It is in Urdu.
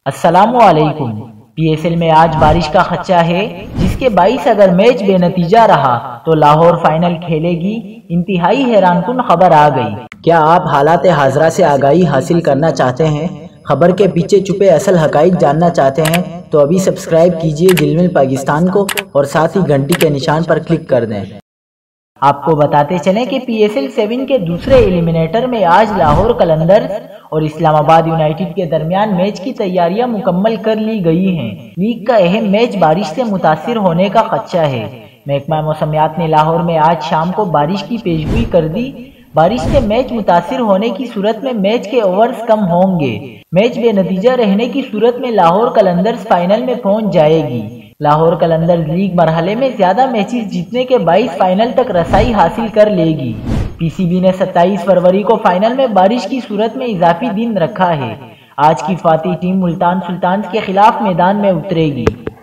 السلام علیکم۔ پی ایس ایل میں آج بارش کا خدشہ ہے، جس کے باعث اگر میچ بے نتیجہ رہا تو لاہور فائنل کھیلے گی۔ انتہائی حیران کن خبر آ گئی۔ کیا آپ حالات حاضرہ سے آگاہی حاصل کرنا چاہتے ہیں؟ خبر کے پیچھے چھپے اصل حقائق جاننا چاہتے ہیں تو ابھی سبسکرائب کیجئے دل مل پاکستان کو اور ساتھ ہی گھنٹی کے نشان پر کلک کر دیں۔ آپ کو بتاتے چلیں کہ پی ایس ایل 7 کے دوسرے ایلیمنیٹر میں آج لاہور قلندرز اور اسلام آباد یونائیٹڈ کے درمیان میچ کی تیاریاں مکمل کر لی گئی ہیں۔ لیگ کا اہم میچ بارش سے متاثر ہونے کا خدشہ ہے۔ محکمہ موسمیات نے لاہور میں آج شام کو بارش کی پیشگوئی کر دی۔ بارش سے میچ متاثر ہونے کی صورت میں میچ کے اوورز کم ہوں گے۔ میچ بے نتیجہ رہنے کی صورت میں لاہور قلندرز فائنل میں پہنچ جائے گی۔ لاہور قلندرز لیگ مرحلے میں زیادہ میچز جیتنے کے باعث فائنل تک رسائی حاصل کر لے گی۔ پی سی بی نے 27 فروری کو فائنل میں بارش کی صورت میں اضافی دن رکھا ہے۔ آج کی فاتح ٹیم ملتان سلطانز کے خلاف میدان میں اترے گی۔